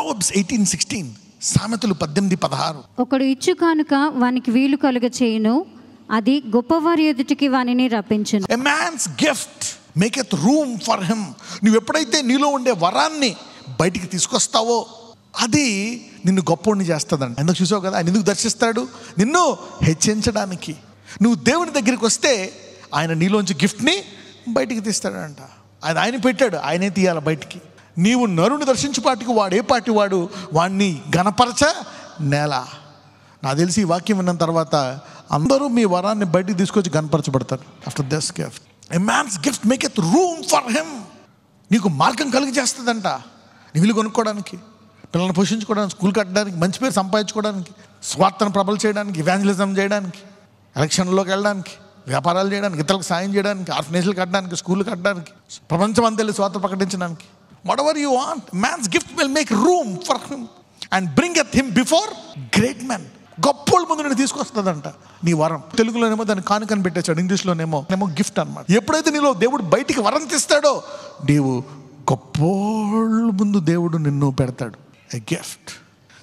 Proverbs 18:16, సామెతలు 18:16. ఒకడు ఇచ్చు కానుక వానికి వీలు కలుగ చేయును, అది గొప్పవారి ఎదుటికి వానిని రప్పించును. A man's gift maketh room for him. నువ్వు ఎప్పుడైతే నీలో ఉండే వరాన్ని బయటికి తీసుకొస్తావో అది నిన్ను గొప్పోడిని చేస్తుందండి. ఎందుకు చూసావు కదా, ఆయన ఎందుకు దర్శిస్తాడు? నిన్ను హెచ్చించడానికి. నువ్వు దేవుని దగ్గరికి వస్తే ఆయన నీలోంచి గిఫ్ట్ని బయటికి తీస్తాడంట. ఆయన పెట్టాడు, ఆయనే తీయాలి బయటికి. నీవు నరుని దర్శించుపాటికి వాడు ఏ పాటి వాడు వాడిని గణపరచ నేల. నాకు తెలిసి ఈ వాక్యం విన్న తర్వాత అందరూ మీ వరాన్ని బయటికి తీసుకొచ్చి గణపరచబడతారు. After this gift, a man's gift maketh room for him. నీకు మార్గం కలిగి చేస్తుందంట. నీ ఇల్లు కొనుక్కోవడానికి, పిల్లల్ని పోషించుకోవడానికి, స్కూల్ కట్టడానికి, మంచి పేరు సంపాదించుకోవడానికి, స్వార్థను ప్రబల చేయడానికి, ఇవాంజలిజం చేయడానికి, ఎలక్షన్లోకి వెళ్ళడానికి, వ్యాపారాలు చేయడానికి, ఇతరులకు సాయం చేయడానికి, ఆర్ఫనేజ్లు కట్టడానికి, స్కూళ్ళు కట్టడానికి, ప్రపంచం అంతా వెళ్ళి స్వార్థ ప్రకటించడానికి. whatever you want, man's gift will make room for him and bringeth him before great men. గొప్పోళ్ళ ముందు నేను తీసుకొస్తుందంట నీ వరం. తెలుగులోనేమో దాన్ని కానుకని పెట్టేశాడు, ఇంగ్లీష్లోనేమో గిఫ్ట్ అనమాట. ఎప్పుడైతే నీలో దేవుడు బయటికి వరం తీస్తాడో నీవు గొప్పోళ్ళ ముందు దేవుడు నిన్ను పెడతాడు. A gift.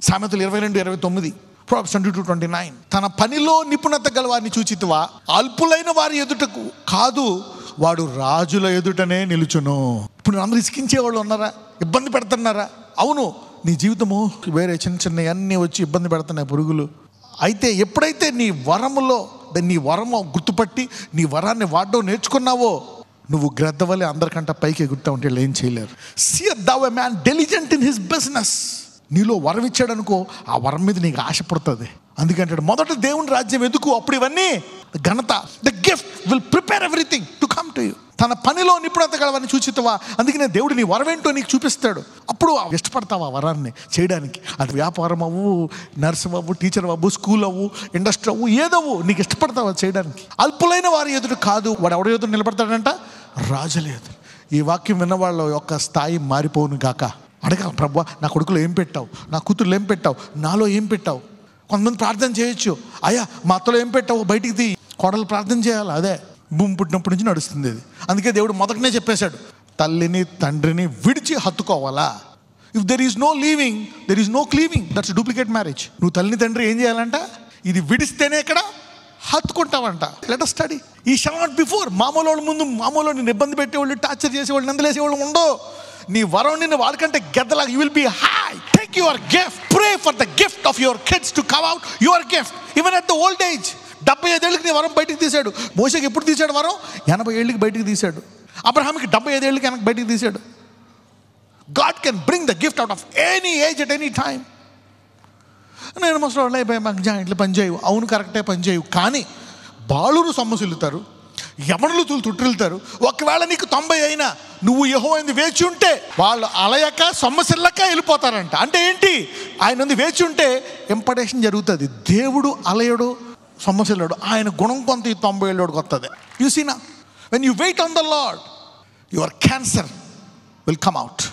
సామెతలు 22:29, Proverbs 22:29. తన పనిలో నిపుణత గల వారిని చూచితివా, అల్పులైన వారి ఎదుటకు కాదు, వాడు రాజుల ఎదుటనే నిలుచును. ఇప్పుడు అందరూ ఇసికించేవాళ్ళు ఉన్నారా? ఇబ్బంది పెడుతున్నారా? అవును, నీ జీవితము వేరే చిన్న చిన్న అన్నీ వచ్చి ఇబ్బంది పెడుతున్నాయి పురుగులు. అయితే ఎప్పుడైతే నీ వరము గుర్తుపట్టి నీ వరాన్ని వాడడం నేర్చుకున్నావో నువ్వు గ్రద్దవలే అందరికంటే పైకి ఎగురుతా ఉంటే ఏం చేయలేరు. See thou a man diligent in his business. నీలో వరం ఇచ్చాడనుకో, ఆ వరం మీద నీకు ఆశ పుడుతుంది. అందుకంటే మొదట దేవుని రాజ్యం ఎదుకు, అప్పుడు ఇవన్నీ ఘనత. The gift will prepare everything to come to you. తన పనిలో నిపుణత గలవని చూచితవా, అందుకనే దేవుడు నీ వరం ఏంటో నీకు చూపిస్తాడు. అప్పుడు ఇష్టపడతావు ఆ వరాన్ని చేయడానికి. అది వ్యాపారం అవ్వు, నర్స్ అవ్వు, టీచర్ అవ్వు, స్కూల్ అవ్వు, ఇండస్ట్రీ అవ్వు, ఏదవ్వు, నీకు ఇష్టపడతావు అది చేయడానికి. అల్పులైన వారి ఎదురు కాదు, వాడు ఎవడ ఎదురు నిలబడతాడంట? రాజుల ఎదురు. ఈ వాక్యం విన్న వాళ్ళ యొక్క స్థాయి మారిపోను గాక. అడగాలి, ప్రభువా నా కొడుకులో ఏం పెట్టావు, నా కూతురులో ఏం పెట్టావు, నాలో ఏం పెట్టావు. కొంతమంది ప్రార్థన చేయొచ్చు, అయ్యా మా అత్తలో ఏం పెట్టావు బయటికి తీ. కోడలు ప్రార్థన చేయాలి. అదే భూమి పుట్టినప్పటి నుంచి నడుస్తుంది అది. అందుకే దేవుడు మొదటనే చెప్పేశాడు, తల్లిని తండ్రిని విడిచి హత్తుకోవాలా. If there is no leaving, there is no cleaving. That's duplicate marriage. నువ్వు తల్లిని తండ్రి ఏం చేయాలంట? ఇది విడిస్తేనే ఇక్కడ హత్తుకుంటావంట. Let us study. ఈ షల్ నాట్ బిఫోర్. మామూలు ముందు మామూలు నిన్ను ఇబ్బంది పెట్టేవాళ్ళు, టార్చర్ చేసేవాళ్ళు, నందలేసేవాళ్ళు ఉండో. నీ వరం నిన్ను వాళ్ళకంటే గెద్దలాగా. You will be high. Take your gift. Pray for the gift of your kids to come out your gift even at the old age. 75 ఏళ్ళకి నీ వరం బయటికి తీశాడు. మోషేకి ఎప్పుడు తీశాడు వరం? 80 ఏళ్ళకి బయటికి తీశాడు. అబ్రహాంకి 75 ఏళ్ళకి వెనక్కి బయటికి తీశాడు. God can bring the gift out of any age at any time. నేను ముసలి అయిపోయి మాకు జాయింట్లు పనిచేయవు. అవును, కరెక్టే పనిచేయవు. కానీ బాలురు సొమ్మసిల్లుతారు, యమనులు తుట్టిల్తారు. ఒకవేళ నీకు 90 అయినా నువ్వు యెహోవాని వేచి ఉంటే వాళ్ళు అలయక సొమ్మసిల్లక వెళ్ళిపోతారంట. అంటే ఏంటి? ఆయన వేచి ఉంటే ఇంపటేషన్ జరుగుతుంది. దేవుడు అలయడు, సొమ్మసిల్లడు. ఆయన గుణం కొంత ఈ 90 ఏళ్ళోడికి వస్తుంది. యు సీ నా, when you wait on the lord your cancer will come out,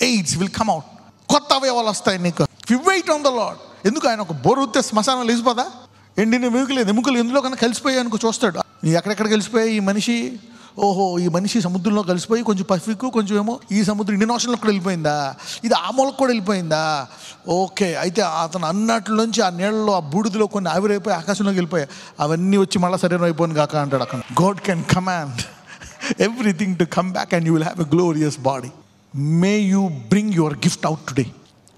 AIDS will come out, కొత్త అవయవాలు వస్తాయి నీకు. You wait on the lord. ఎందుకు? ఆయన ఒక బోరు ఉత్తే శ్మశానం లేచిపోదా? ఎండిన ఎముకలు ఎందులో కన్నా కలిసిపోయాయి అనుకో చూస్తాడు. ఎక్కడెక్కడ కలిసిపోయాయి ఈ మనిషి? ఓహో, ఈ మనిషి సముద్రంలో కలిసిపోయి కొంచెం పసిఫిక్, కొంచెం ఏమో ఈ సముద్రం ఇండియన్ ఓషన్లో కూడా వెళ్ళిపోయిందా, ఇది ఆ మూలకు కూడా వెళ్ళిపోయిందా. ఓకే, అయితే అతను అన్నట్లోంచి ఆ నీళ్ళలో ఆ బూడిదలో కొన్ని ఆవిరైపోయి ఆకాశంలోకి వెళ్ళిపోయాయి. అవన్నీ వచ్చి మళ్ళీ శరీరం అయిపోయింది కాక అంటాడు అక్కడ. God can command everything to come back and you will have a glorious body. May you bring your gift out today.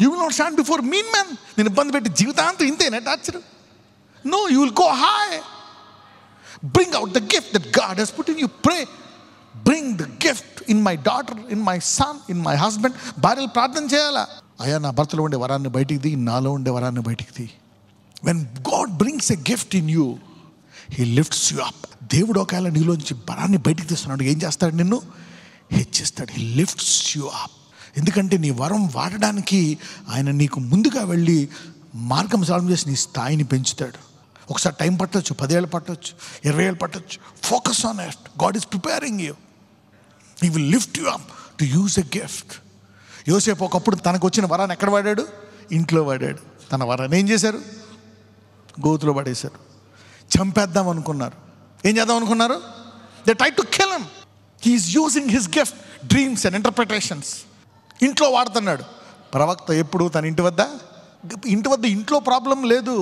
You will not stand before mean man. నేను ఇబ్బంది పెట్టి జీవితాంతం ఇంతేనే torture. No, you will go high. Bring out the gift that God has put in you. Pray. Bring the gift in my daughter, in my son, in my husband. భార్యలు ప్రార్థన చేయాలా, అయ్యా నా భర్తలో ఉండే వరాన్ని బయటికి తీ, నాలో ఉండే వరాన్ని బయటికి తీ. When God brings a gift in you, He lifts you up. దేవుడు ఒకవేళ నీలోంచి వరాన్ని బయటికి తీస్తున్నాడు, ఏం చేస్తాడు? నిన్ను హెచ్చిస్తాడు. He lifts you up. ఎందుకంటే నీ వరం వాడడానికి ఆయన నీకు ముందుగా వెళ్ళి మార్గం సాల్వ్ చేసి నీ స్థాయిని పెంచుతాడు. ఒకసారి టైం పట్టవచ్చు, 10 ఏళ్ళు పట్టవచ్చు, 20 ఏళ్ళు పట్టవచ్చు. Focus on it. God is preparing you. He will lift you up to use a gift. యోసేపు ఒకప్పుడు తనకు వచ్చిన వరాన్ని ఎక్కడ వాడాడు? ఇంట్లో వాడాడు. తన వరాన్ని ఏం చేశారు? గోతులో పడేశారు. చంపేద్దాం అనుకున్నారు. ఏం చేద్దాం అనుకున్నారు? They try to kill him. He is using his gift, dreams and interpretations. ఇంట్లో వాడుతున్నాడు. ప్రవక్త ఎప్పుడు తన ఇంటి వద్ద ఇంట్లో ప్రాబ్లం లేదు.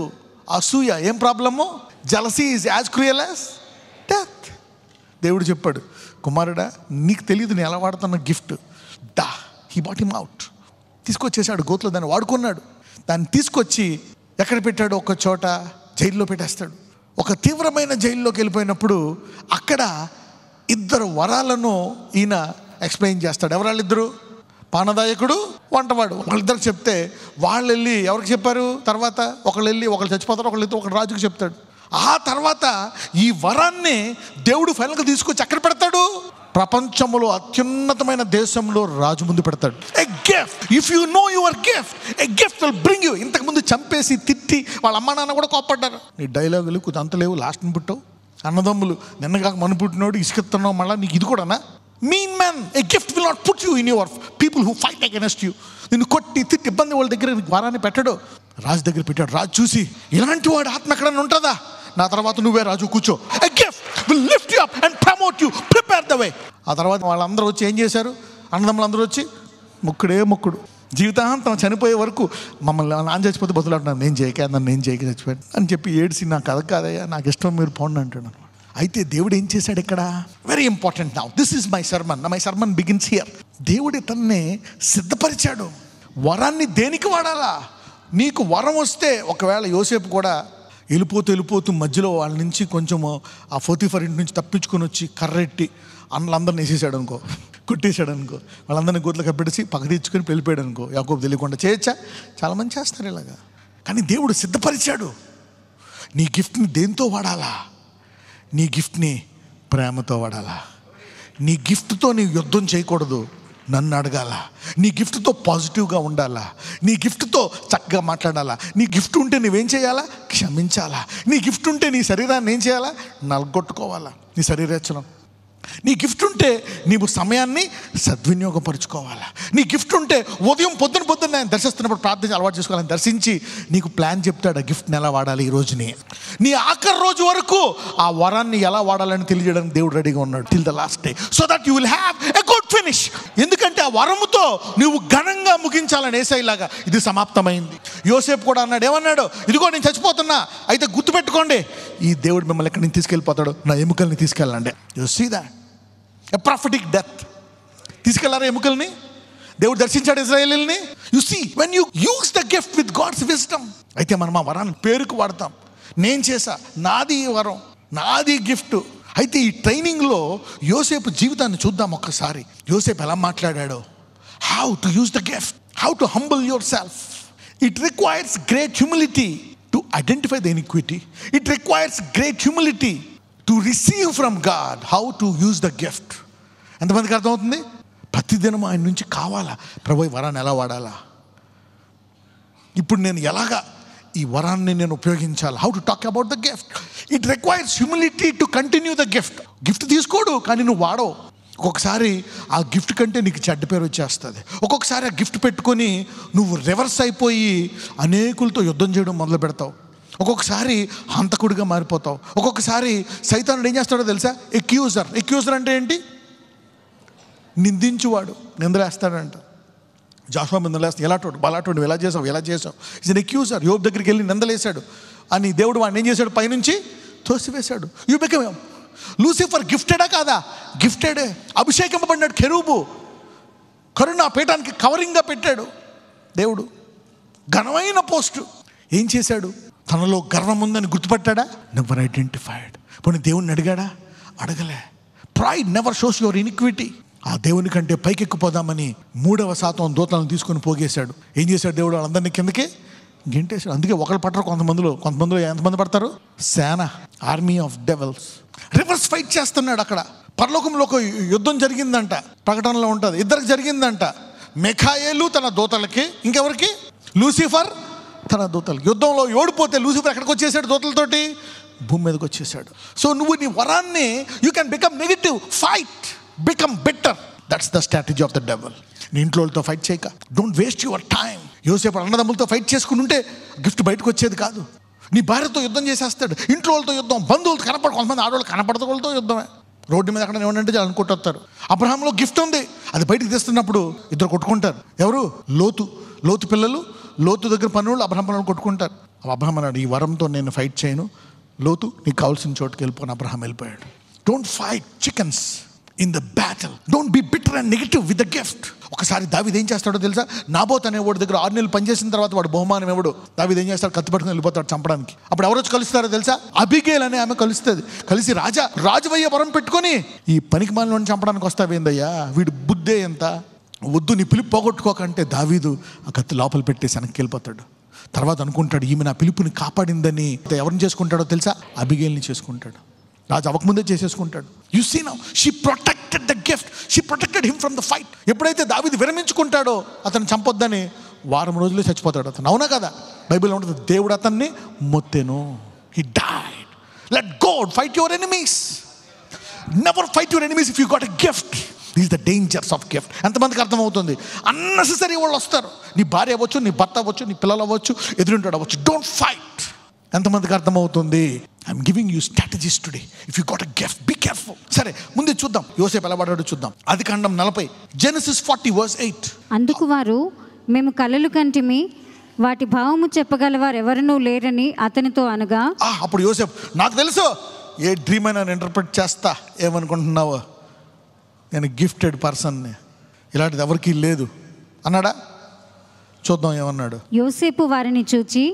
అసూయ ఏం problem? Jealousy is as cruel as death. దేవుడు చెప్పాడు, కుమారుడా నీకు తెలియదు నేను ఎలా వాడుతున్న gift. He bought him out. తీసుకొచ్చేసాడు గోతులో, దాన్ని వాడుకున్నాడు. దాన్ని తీసుకొచ్చి ఎక్కడ పెట్టాడు? ఒక చోట జైల్లో పెట్టేస్తాడు. ఒక తీవ్రమైన జైల్లోకి వెళ్ళిపోయినప్పుడు అక్కడ 2 వరాలను ఈయన ఎక్స్ప్లెయిన్ చేస్తాడు. ఎవరు వాళ్ళిద్దరు? పానదాయకుడు, వంటవాడు. వాళ్ళిద్దరికి చెప్తే వాళ్ళు వెళ్ళి ఎవరికి చెప్పారు? తర్వాత ఒకళ్ళు వెళ్ళి ఒకళ్ళు చచ్చిపోతారు, ఒకళ్ళు రాజుకు చెప్తాడు. ఆ తర్వాత ఈ వరాన్ని దేవుడు ఫైనల్గా తీసుకొచ్చి ఎక్కడ పెడతాడు? ప్రపంచంలో అత్యున్నతమైన దేశంలో రాజు ముందు పెడతాడు. A gift. If you know your gift, a gift will bring you. ఇంతకుముందు చంపేసి తిట్టి వాళ్ళ అమ్మ నాన్న కూడా కోప్పడ్డారు. నీ డైలాగులు అంత లేవు, లాస్ట్ని పుట్టావు, అన్నదమ్ములు నిన్నగాక మన పుట్టినోడు ఇసుకెత్తున్నావు, మళ్ళీ నీకు ఇది కూడానా? Mean man, a gift will not put you in your people who fight against you. నిన్ను కొట్టి తిట్టి ఇబ్బంది వాళ్ళ దగ్గర వరాన్ని పెట్టాడు. రాజు దగ్గర పెట్టాడు. రాజు చూసి ఇలాంటి వాడు ఆత్మ ఎక్కడన్నా ఉంటుందా? నా తర్వాత నువ్వే రాజు, కూర్చో. A gift will lift you up and promote you. Prepare the way. ఆ తర్వాత వాళ్ళందరూ వచ్చి ఏం చేశారు? అన్నదమ్ములు అందరూ వచ్చి మొక్కుడు. జీవితాంతం చనిపోయే వరకు మమ్మల్ని నాన్న చచ్చిపోతే బతులాడుతున్నాను, నేను చేయక చచ్చిపోయాను అని చెప్పి ఏడ్చి, నా కథ కాదయ్యా, నాకు ఇష్టం, మీరు పోండి అంటాడు. అయితే దేవుడు ఏం చేశాడు ఇక్కడ? Very important. Now this is my sermon. My sermon begins here. దేవుడు ఇతన్ని సిద్ధపరిచాడు. వరాన్ని దేనికి వాడాలా? నీకు వరం వస్తే, ఒకవేళ యోసేపు కూడా వెళ్ళిపోతూ మధ్యలో వాళ్ళ నుంచి కొంచెము ఆ 44 ఇంటి నుంచి తప్పించుకొని వచ్చి కర్రెట్టి అందరిని వేసేసాడు అనుకో, కొట్టేశాడు అనుకో, వాళ్ళందరినీ గోతులు కప్పెట్టేసి పక్క తెచ్చుకొని వెళ్ళిపోయాడు అనుకో, యాకోబు తెలియకుండా. చేయొచ్చా? చాలామంది చేస్తారు ఇలాగా. కానీ దేవుడు సిద్ధపరిచాడు. నీ గిఫ్ట్ని దేంతో వాడాలా? నీ గిఫ్ట్ని ప్రేమతో వాడాలా. నీ గిఫ్ట్తో నీ యుద్ధం చేయకూడదు, నన్ను అడగాల. నీ గిఫ్ట్తో పాజిటివ్గా ఉండాలా. నీ గిఫ్ట్తో చక్కగా మాట్లాడాలా. నీ గిఫ్ట్ ఉంటే నువ్వేం చేయాలా? క్షమించాలా. నీ గిఫ్ట్ ఉంటే నీ శరీరాన్ని ఏం చేయాలా? నలగొట్టుకోవాలా, నీ శరీరేచ్చనం. నీ గిఫ్ట్ ఉంటే నీవు సమయాన్ని సద్వినియోగపరుచుకోవాలా. నీ గిఫ్ట్ ఉంటే ఉదయం పొద్దున్న ఆయన దర్శిస్తున్నప్పుడు ప్రార్థన అలవాటు చేసుకోవాలని దర్శించి నీకు ప్లాన్ చెప్తాడు, ఆ గిఫ్ట్ని ఎలా వాడాలి ఈ రోజుని. నీ ఆఖరి రోజు వరకు ఆ వరాన్ని ఎలా వాడాలని తెలియజేయడానికి దేవుడు రెడీగా ఉన్నాడు. Till the last day, so that you will have a good finish. ఎందుకంటే ఆ వరముతో నువ్వు ఘనంగా ముగించాలని యేసయ్యలాగా ఇది సమాప్తమైంది. యోసేపు కూడా అన్నాడు, ఏమన్నాడు? ఇదిగో నేను చచ్చిపోతున్నా, అయితే గుర్తుపెట్టుకోండి, ఈ దేవుడు మిమ్మల్ని ఎక్కడి నుంచి తీసుకెళ్ళిపోతాడు? నా ఎముకల్ని తీసుకెళ్ళండి. You see that a prophetic death. తీసుకెళ్లారా ఎముకల్ని? దేవుడు దర్శించాడు ఇశ్రాయేలీల్ని. You see when you use the gift with God's wisdom. అయితే మనం ఆ వరాన్ని పేరుకు వాడతాం. నేను చేశా, నాది ఈ వరం, నాది గిఫ్ట్. అయితే ఈ ట్రైనింగ్లో యోసేపు జీవితాన్ని చూద్దాం ఒక్కసారి. యోసేపు ఎలా మాట్లాడాడో. How to use the gift, how to humble yourself. It requires great humility to identify the iniquity. It requires great humility to receive from God. How to use the gift. ఎంతమందికి అర్థమవుతుంది? ప్రతిదినం ఆయన నుంచి కావాలా, ప్రభు ఈ వరాన్ని ఎలా వాడాలా, ఇప్పుడు నేను ఎలాగా ఈ వరాన్ని నేను ఉపయోగించాలి. How to talk about the gift. It requires humility to continue the gift. Gift తీసుకోడు కానీ నువ్వు వాడవు. ఒక్కొక్కసారి ఆ గిఫ్ట్ కంటే నీకు చెడ్డ పేరు వచ్చేస్తుంది. ఒక్కొక్కసారి ఆ గిఫ్ట్ పెట్టుకొని నువ్వు రివర్స్ అయిపోయి అనేకులతో యుద్ధం చేయడం మొదలు పెడతావు. ఒక్కొక్కసారి హంతకుడిగా మారిపోతావు. ఒక్కొక్కసారి సైతానుడు ఏం చేస్తాడో తెలుసా? ఎక్యూజర్ అంటే ఏంటి? నిందించువాడు, నిందలేస్తాడంట. జాషువా నిందలేస్తాడు, ఎలాటోడు బలాటోడు, ఎలా చేసావు ఇస్ ఎన్ ఎక్యూజర్. యోబు దగ్గరికి వెళ్ళి నిందలేశాడు అని దేవుడు వాడిని ఏం చేశాడు? పైనుంచి తోసివేశాడు. You become Lucifer. గిఫ్టెడా కాదా? గిఫ్టెడే. అభిషేకింపబడినాడు. కెరూబు కరుణ పీఠానికి కవరింగ్గా పెట్టాడు దేవుడు. ఘనమైన పోస్టు. ఏం చేశాడు? తనలో గర్వం ఉందని గుర్తుపట్టాడా? Never identified. పోనీ దేవుణ్ణి అడిగాడా? అడగలే. Pride never shows your iniquity. ఆ దేవుని కంటే పైకెక్కిపోదామని 3వ శాతం దూతలను తీసుకొని పోగేశాడు. ఏం చేశాడు దేవుడు? వాళ్ళందరినీ కిందకి గెంటేశాడు. అందుకే ఒకళ్ళు పట్టరు, కొంతమందిలో ఎంతమంది పడతారు? సేన, army of devils. Reverse fight చేస్తున్నాడు అక్కడ. పరలోకంలో ఒక యుద్ధం జరిగిందంట, ప్రకటనలో ఉంటుంది. ఇద్దరికి జరిగిందంట. మిఖాయేలు తన దూతలకి, ఇంకెవరికి? లూసిఫర్ తన దూతలకి. యుద్ధంలో ఓడిపోతే లూసిఫర్ ఎక్కడికి వచ్చేసాడు? దూతలతోటి భూమి మీదకి వచ్చేసాడు. సో నువ్వు నీ వరాన్ని, you can become negative, fight, become better. That's the strategy of the devil. నీ ఇంట్లోతో ఫైట్ చేయక, డోంట్ వేస్ట్ యువర్ టైం. యోసేపు అన్నదమ్ములతో ఫైట్ చేసుకుని ఉంటే గిఫ్ట్ బయటకు వచ్చేది కాదు. నీ భార్యతో యుద్ధం చేసేస్తాడు, ఇంట్లో వాళ్ళతో యుద్ధం, బంధువులతో కొంతమంది ఆడవాళ్ళు కనపడతో వాళ్ళతో యుద్ధమే. రోడ్డు మీద అక్కడ ఏమంటే అనుకుంటారు. అబ్రహాంలో గిఫ్ట్ ఉంది, అది బయటికి తెస్తున్నప్పుడు ఇద్దరు కొట్టుకుంటారు. ఎవరు? లోతు పిల్లలు, లోతు దగ్గర పనులు, అబ్రహాం పనులు కొట్టుకుంటారు. అబ్రహాం అన్నాడు, ఈ వరంతో నేను ఫైట్ చేయను, లోతు నీకు కావాల్సిన చోటుకి వెళ్ళిపోను. అబ్రహాం వెళ్ళిపోయాడు. Don't fight chickens in the battle. Don't be bitter and negative with the gift. ఒకసారి దావీదు ఏం చేస్తాడో తెలుసా? నాబోత్ అనే వాడి దగ్గర 6 నెలలు పనిచేసిన తర్వాత వాడు బహుమానం ఇవ్వడు. దావీదు ఏం చేస్తాడు? కత్తి పట్టుకుని వెళ్ళిపోతాడు చంపడానికి. అప్పుడు ఎవరు వచ్చి కలుస్తారో తెలుసా? అబిగేల్ అనే ఆమె కలుస్తుంది. కలిసి రాజవయ్య వరం పెట్టుకొని, ఈ పనికి మాలిన చంపడానికి వస్తావేందయ్యా, వీడు బుద్ధే ఎంత, వద్దు నీ పిలుపు పోగొట్టుకోకంటే దావీదు ఆ కత్తి లోపల పెట్టేసి వెనక్కి వెళ్ళిపోతాడు. తర్వాత అనుకుంటాడు, ఈమె నా పిలుపుని కాపాడిందని. ఎవరిని చేసుకుంటాడో తెలుసా? అబిగేల్ని చేసుకుంటాడు. రాజు అవ్వకముందే చేసేసుకుంటాడు. You see now she protected the gift, she protected him from the fight. ఎప్పుడైతే దావీదు విరమించుకుంటాడో అతను చంపొద్దని, వారం రోజులు చచ్చిపోతాడు అతను. అవునా కదా? బైబిల్లో ఉంటుంది, దేవుడు అతన్ని మొత్తెను. He died. Let God fight your enemies. Never fight your enemies if you got a gift. These the dangers of gift. ఎంతమందికి అర్థమవుతుంది? అన్నెసెసరీ వాళ్ళు వస్తారు. నీ భార్య అవ్వచ్చు, నీ భర్త అవ్వచ్చు, నీ పిల్లలు అవ్వచ్చు, ఎదురుంటాడు అవ్వచ్చు. Don't fight. ఎంతమందికి అర్థమవుతుంది? I'm giving you strategies today. If you got a gift, be careful. సరే, ముందు చూద్దాం యోసేపు ఎలా పడ్డాడో చూద్దాం. ఆదికాండం 40, Genesis 40:8. అందుకు వారు, మేము కలలు కంటిమి, వాటి భావము చెప్పగలవారు ఎవరునూ లేరని అతనితో అనగా, అప్పుడు యోసేపు, నాకు తెలుసు ఏ డ్రీమ్ అయినా నేను ఇంటర్ప్రిట్ చేస్తా, ఏమనుకుంటున్నావు, నేను గిఫ్టెడ్ పర్సన్ని, ఇలాంటిది ఎవరికీ లేదు అన్నాడా? చూద్దాం ఏమన్నాడు. యోసేపు వారిని చూచి,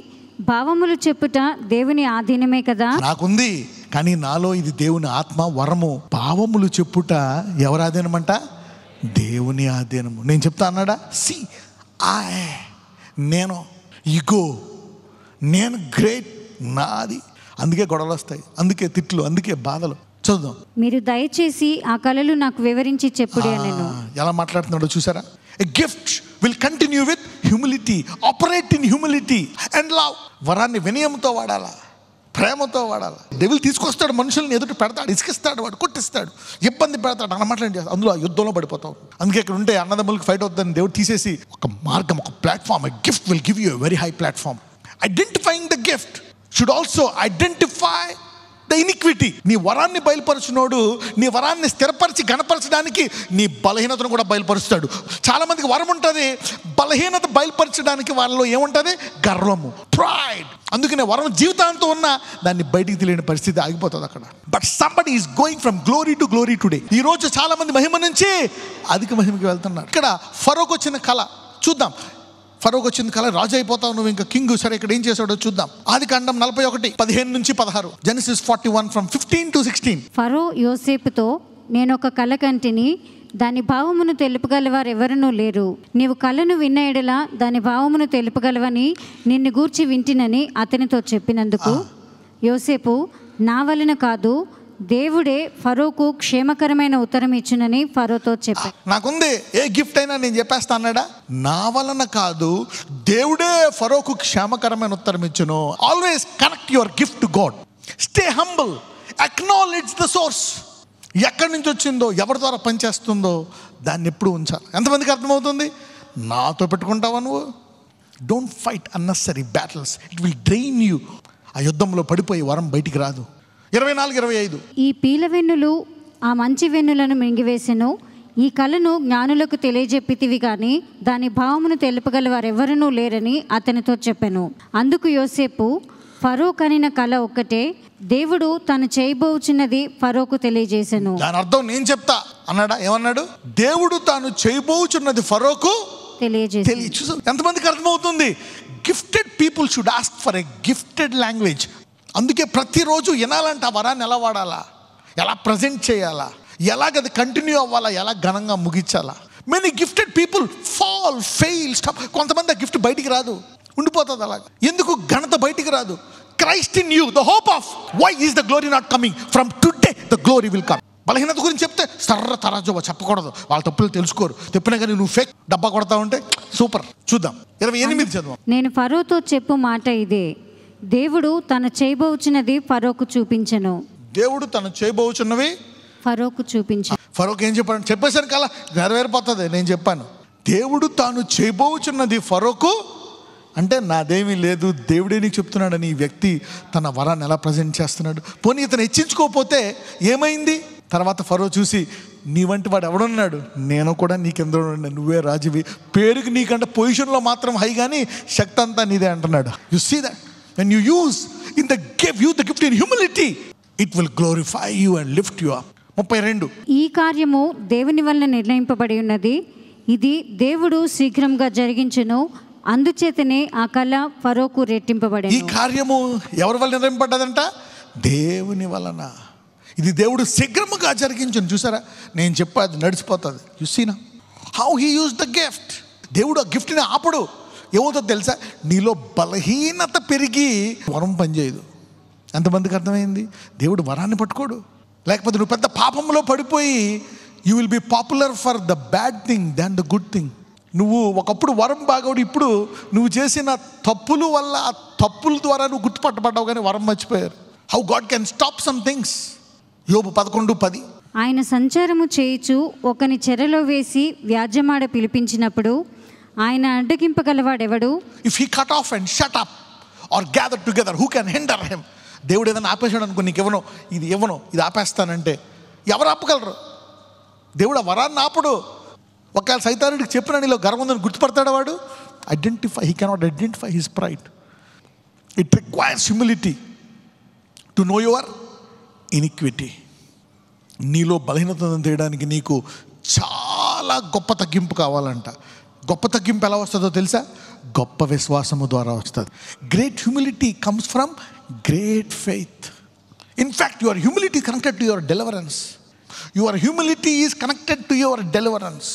భావములు చెప్పుట దేవుని ఆధీనమే కదా. నాకుంది, కానీ నాలో ఇది దేవుని ఆత్మ వరము. భావములు చెప్పుట ఎవరి ఆధీనమంట? దేవుని ఆధీనము. నేను చెప్తా అన్నాడా? నేను ఇగో, నేను గ్రేట్, నాది. అందుకే గొడవలు వస్తాయి, అందుకే తిట్లు, అందుకే బాధలు. చూద్దాం. మీరు దయచేసి ఆ కలలు నాకు వివరించి చెప్పుడే నేను. ఎలా మాట్లాడుతున్నాడో చూసారా? A gift will continue with humility, operate in humility and love. వరాన్ని వినయంతో వాడాలా, ప్రేమతో వాడాలా. డెవిల్ తీసుకొస్తాడు, మనుషుల్ని ఎదుట పెడతాడు, ఇసుకిస్తాడు, వాడు కొట్టిస్తాడు, ఇబ్బంది పెడతాడు, అన్నమాట చేస్తాడు. అందులో ఆ యుద్ధంలో పడిపోతాం. అందుకే ఇక్కడ ఉంటే అన్నదమ్ములకు ఫైట్ అవుతుందని దేవుడు తీసేసి ఒక మార్గం, ఒక platform. A gift will give you a very high platform. Identifying the gift should also identify the iniquity. నీ వరాన్ని బయలుపరచునోడు నీ వరాన్ని స్థిరపరిచి గణపరచడానికి నీ బలహీనతను కూడా బయలుపరుస్తాడు. చాలా మందికి వరం ఉంటుంది, బలహీనత బయలుపరచడానికి వాళ్ళలో ఏముంటుంది? గర్వము, ప్రైడ్. అందుకనే వరం జీవితాంతం ఉన్నా దాన్ని బయటికి తెలియని పరిస్థితి ఆగిపోతుంది అక్కడ. But somebody is going from glory to glory today. ఈ రోజు చాలా మంది మహిమ నుంచి అధిక మహిమకి వెళ్తున్నారు. ఇక్కడ ఫరోకు వచ్చిన కళ చూద్దాం. ఫరోకు వచ్చింది కళ, రాజు అయిపోతావు నువ్వు, ఇంకా కింగ్. సరే, ఇక్కడ ఏం చేశాడో చూద్దాం. ఆదికాండం 41:15-16. Genesis 41:15-16. ఫరో యోసేపుతో, నేను ఒక కల కంటిని, దాని భావమును తెలుపగలవారు ఎవరునూ లేరు. నీవు కలను విన్న ఎడల దాని భావమును తెలుపగలవని నిన్ను గూర్చి వింటినని అతనితో చెప్పినందుకు యోసేపు, నా వలన కాదు, దేవుడే ఫరోకు క్షేమకరమైన ఉత్తరం ఇచ్చునని ఫరోతో చెప్పాడు. నాకుంది, ఏ గిఫ్ట్ అయినా నేను చెప్పేస్తా అన్నాడా? నా వలన కాదు, దేవుడే ఫరోకు క్షేమకరమైన ఉత్తరం ఇచ్చును. Always connect your gift to God. Stay humble, acknowledge the source. ఎక్కడి నుంచి వచ్చిందో, ఎవరి ద్వారా పనిచేస్తుందో దాన్ని ఎప్పుడు ఉంచాలి. ఎంతమందికి అర్థమవుతుంది? నాతో పెట్టుకుంటావా నువ్వు? Don't fight unnecessary battles, it will drain you. ఆ యుద్ధంలో పడిపోయి వరం బయటికి రాదు. 24-25. ఈ పీలవెన్నులు ఆ మంచి వెన్నులను మింగివేసెను. ఈ కలను జ్ఞానులకు తెలియజెప్పితివి కానీ దాని భావమును తెలుపగల వారెవరనూ లేరని అతనితో చెప్పెను. అందుకు యోసేపు, ఫరో కనిన కల ఒక్కటే, దేవుడు తను చేయబోచున్నది ఫరోకు తెలియజేసెను. దాని అర్థం నేను చెప్తా అన్నాడా? ఏమన్నాడు? దేవుడు తాను చేయబోచున్నది ఫరోకు తెలియజేసి. ఎంతమందికి అర్థమవుతుంది? Gifted people should ask for a gifted language. అందుకే ప్రతిరోజు వినాలంటే ఆ వరాన్ని ఎలా వాడాలా, ఎలా ప్రజెంట్ చేయాలా, ఎలాగది కంటిన్యూ అవ్వాలా, ఎలా ఘనంగా ముగించాలా. Many gifted people fall, fail, stop. కొంతమంది ఆ గిఫ్ట్ బయటికి రాదు, ఉండిపోతుంది అలాగ. ఎందుకు? ఘనత బయటికి రాదు. Christ in you, the hope of why is the glory not coming from today, the glory will come. బలహీనత గురించి చెప్తే సర్ర తరాజోవా చెప్పకూడదు, వాళ్ళ తప్పులు తెలుసుకోరు. చెప్పినా కానీ నువ్వు ఫేక్ డబ్బా కొడతా ఉంటే సూపర్. చూద్దాం 28 చదువు. నేను ఫరోతో చెప్పు మాట ఇదే, దేవుడు తను చేయబోచున్నది ఫరోకు చూపించెను. దేవుడు తను చేయబోచున్నవి ఫరోకు చూపించు. ఫరోకు ఏం చెప్పాడు? చెప్పేసరికి అలా నెరవేరిపోతుంది. నేను చెప్పాను, దేవుడు తాను చేయబోచున్నది ఫరోకు అంటే నాదేమీ లేదు, దేవుడే నీకు చెప్తున్నాడని ఈ వ్యక్తి తన వరాన్ని ఎలా ప్రజెంట్ చేస్తున్నాడు. పోనీ ఇతను హెచ్చించుకోకపోతే ఏమైంది? తర్వాత ఫరో చూసి, నీ వంటి వాడు ఎవడున్నాడు, నేను కూడా నీకెందులో ఉన్నా, నువ్వే రాజువి, పేరుకి నీకంటే పొజిషన్లో మాత్రం హై, కానీ శక్తి అంతా నీదే అంటున్నాడు. You see that when you use in the gift in humility, it will glorify you and lift you up. 32 ఈ కార్యము దేవుని వలన నిర్ణయింపబడి ఉన్నది, ఇది దేవుడు శీఘ్రంగా జరిగించును, అందుచేతనే ఆ కళ ఫరోకు రెట్టింపబడి. ఈ కార్యము ఎవరి వల్ల నిర్ణయింపబడ్డదంట? దేవుని వలన. ఇది దేవుడు శీఘ్రముగా జరిగించును. చూసారా, నేను చెప్పాది నడిచిపోతుంది. యు సీ నా how he use the gift. దేవుడు ఆ గిఫ్ట్ని ఆపడు. ఏమవుతుందో తెలుసా, నీలో బలహీనత పెరిగి వరం పనిచేయదు. ఎంతమందికి అర్థమైంది? దేవుడు వరాన్ని పట్టుకోడు. లేకపోతే నువ్వు పెద్ద పాపంలో పడిపోయి you will B popular for the bad thing than the good thing. నువ్వు ఒకప్పుడు వరం బాగోడు, ఇప్పుడు నువ్వు చేసిన తప్పుల వల్ల ఆ తప్పుల ద్వారా నువ్వు గుర్తుపట్టబడ్డావు, కానీ వరం మర్చిపోయారు. How God can stop some things. యోబు 11:10. ఆయన సంచారము చేయుచు ఒకని చెరలో వేసి వ్యాజ్యమాడ పిలిపించినప్పుడు ఆయన అడ్డగింపగలవాడెవడు? If he cut off and shut up or gather together, who can hinder him? దేవుడు ఏదైనా ఆపేసాడు అనుకో, నీకు ఇవ్వను, ఇది ఆపేస్తానంటే ఎవరు ఆపగలరు? దేవుడు ఆ వరాన్ని ఆపడు. ఒకవేళ సైతానుడికి చెప్పిన నీలో గర్వం ఉందని గుర్తుపడతాడు వాడు. He cannot identify his pride. It requires humility to know your iniquity. నీలో బలహీనతను తీయడానికి నీకు చాలా గొప్ప తగ్గింపు కావాలంట. గొప్ప తగ్గింపు ఎలా వస్తుందో తెలుసా? గొప్ప విశ్వాసము ద్వారా వస్తుంది. Great humility comes from great faith. In fact your humility connected to your deliverance. Your humility is connected to your deliverance.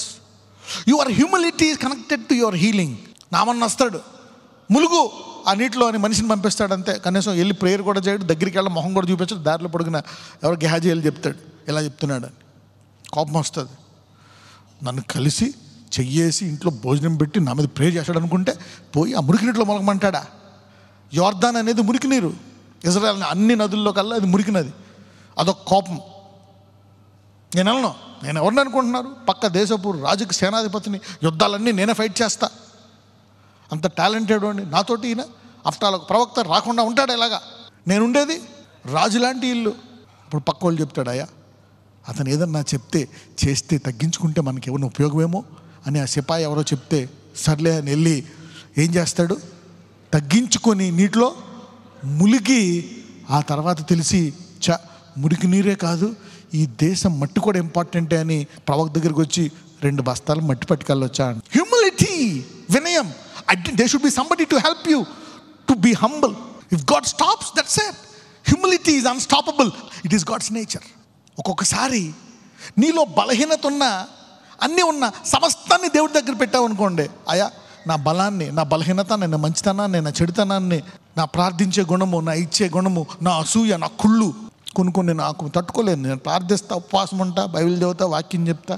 Your humility is connected to your healing. నామన్న వస్తాడు, ములుగు ఆ నీటిలో అని మనిషిని పంపిస్తాడు అంతే. కనీసం వెళ్ళి ప్రేయర్ కూడా చేయడు, దగ్గరికి వెళ్ళి మొహం కూడా చూపించాడు. దారిలో పొడిగిన ఎవరు గెహాజీ వెళ్ళి చెప్తాడు ఇలా చెప్తున్నాడు అని. కోపం వస్తుంది. నన్ను కలిసి చెయ్యేసి ఇంట్లో భోజనం పెట్టి నా మీద ప్రే చేశాడు అనుకుంటే పోయి ఆ మురికి నీటిలో మొలగమంటాడా? యోర్దాన్ అనేది మురికి నీరు. ఇజ్రాయెల్ అన్ని నదుల్లో కల్లా అది మురికి నది. అదొక కోపం. నేను ఎవరిని అనుకుంటున్నారు? పక్క దేశపు రాజుకి సేనాధిపతిని, యుద్ధాలన్నీ నేనే ఫైట్ చేస్తా, అంత టాలెంటెడ్ అండి నాతోటి ఈయన. ఆఫ్టర్ ఒక ప్రవక్త రాకుండా ఉంటాడు ఇలాగా. నేను ఉండేది రాజు లాంటి ఇల్లు. ఇప్పుడు పక్క వాళ్ళు చెప్తాడు, అయ్యా అతను ఏదన్నా చెప్తే చేస్తే తగ్గించుకుంటే మనకి ఏమైనా ఉపయోగమేమో అని ఆ సిపాయి ఎవరో చెప్తే సర్లే అని వెళ్ళి ఏం చేస్తాడు? తగ్గించుకొని నీటిలో ములిగి ఆ తర్వాత తెలిసి మురికి నీరే కాదు, ఈ దేశం మట్టి కూడా ఇంపార్టెంటే అని ప్రవక్త దగ్గరికి వచ్చి 2 బస్తాలు మట్టి పట్టుకెళ్ళొచ్చా. హ్యూమిలిటీ, వినయం. There should be somebody to help you to be humble. If God stops, that's it. Humility is unstoppable. It is God's nature. ఒక్కొక్కసారి నీలో బలహీనత ఉన్నా, అన్నీ ఉన్నా, సమస్తాన్ని దేవుడి దగ్గర పెట్టావు అనుకోండి, అయ్యా నా బలాన్ని, నా బలహీనత, నా మంచితనాన్ని, నా చెడుతనాన్ని, నా ప్రార్థించే గుణము, నా ఇచ్చే గుణము, నా అసూయ, నా కుళ్ళు, కొన్ని నాకు తట్టుకోలేను. నేను ప్రార్థిస్తా, ఉపవాసం ఉంటా, బైబిల్ చదువుతా, వాక్యం చెప్తా,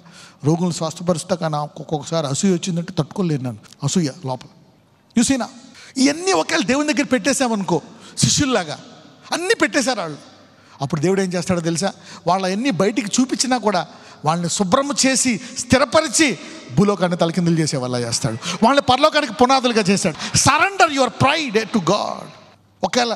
రోగులను స్వస్థపరుస్తా, కానీ ఒక్కొక్కసారి అసూయ వచ్చిందంటే తట్టుకోలేను. నేను అసూయ లోపల చూసినా. ఇవన్నీ ఒకవేళ దేవుని దగ్గర పెట్టేసామనుకో, శిష్యుల్లాగా అన్నీ పెట్టేశారు వాళ్ళు. అప్పుడు దేవుడు ఏం చేస్తాడో తెలుసా? వాళ్ళన్నీ బయటికి చూపించినా కూడా వాళ్ళని శుభ్రము చేసి స్థిరపరిచి భూలోకాన్ని తలకిందులు చేసే వాళ్ళ చేస్తాడు. వాళ్ళని పరలోకానికి పునాదులుగా చేశాడు. Surrender your pride to God. ఒకవేళ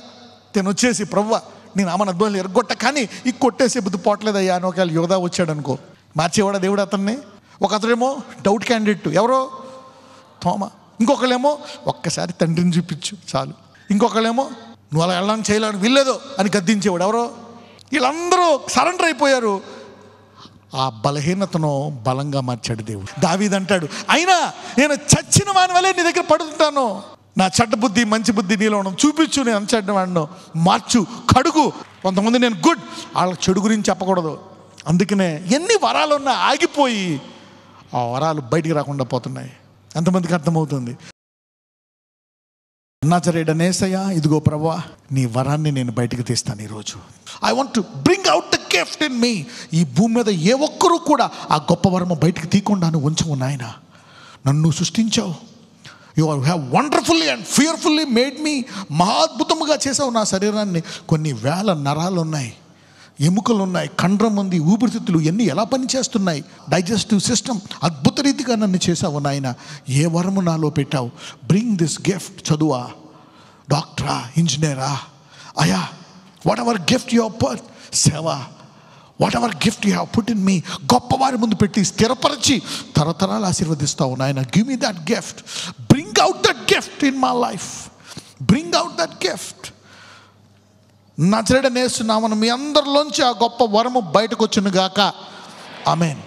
నేను వచ్చేసి ప్రభువా నేను ఆమెను అద్భుతాలు ఎరగొట్ట, కానీ ఈ కొట్టేసే బుద్ధి పోవట్లేదయ్యా అని ఒకవేళ యోధా వచ్చాడు అనుకో, మార్చేవాడా దేవుడు అతన్ని? ఒక అతడేమో డౌట్ క్యాండిడేట్, ఎవరో తోమా. ఇంకొకళ్ళేమో ఒక్కసారి తండ్రిని చూపించు చాలు. ఇంకొకళ్ళేమో నువ్వు అలా వెళ్ళాలని చేయలేని వీల్లేదు అని గద్దించేవాడు, ఎవరో. వీళ్ళందరూ సరెండర్ అయిపోయారు. ఆ బలహీనతను బలంగా మార్చాడు దేవుడు. దావీదు అంటాడు, అయినా నేను చచ్చిన వాని వల్లే నీ దగ్గర పడుతుంటాను, నా చెడ్డ బుద్ధి మంచి బుద్ధి నీలో ఉండడం చూపించు, నేను అంత చెడ్డవాడిను, మార్చు, కడుగు. కొంతమంది నేను గుడ్, వాళ్ళ చెడు గురించి చెప్పకూడదు. అందుకనే ఎన్ని వరాలున్నా ఆగిపోయి ఆ వరాలు బయటికి రాకుండా పోతున్నాయి. ఎంతమందికి అర్థమవుతుంది? నజరేయుడనేసయ్యా, ఇదిగో ప్రభువా నీ వరాన్ని నేను బయటికి తీస్తాను ఈరోజు. I want to bring out the gift in me. ఈ భూమి మీద ఏ ఒక్కరూ కూడా ఆ గొప్ప వరము బయటికి తీయకుండా ఉంచవు నాయన. నన్ను సృష్టించావు. You have wonderfully and fearfully made me. మహాద్భుతముగా చేసావు నా శరీరాన్ని. కొన్ని వేల నరాలు ఉన్నాయి, ఎముకలు ఉన్నాయి, కండరం ఉంది, ఊపిరితిత్తులు ఎన్ని ఎలా పనిచేస్తున్నాయి, డైజెస్టివ్ సిస్టమ్ అద్భుత రీతిగా నన్ను చేసావు నాయన. ఏ వరము నాలో పెట్టావు? Bring this gift. చదువా, డాక్టరా, ఇంజనీరా, అయా, whatever gift your birth, సేవ, whatever gift you have put in me, గొప్పవారి ముందు పెట్టి స్థిరపరిచి తరతరాలు ఆశీర్వదిస్తావు నాయన. Give me that gift, bring out that gift in my life, bring out that gift. నజరేయుడైన యేసు నామమున మీ అందరిలోంచి ఆ గొప్ప వరము బయటకు వచ్చును గాక. ఆమేన్.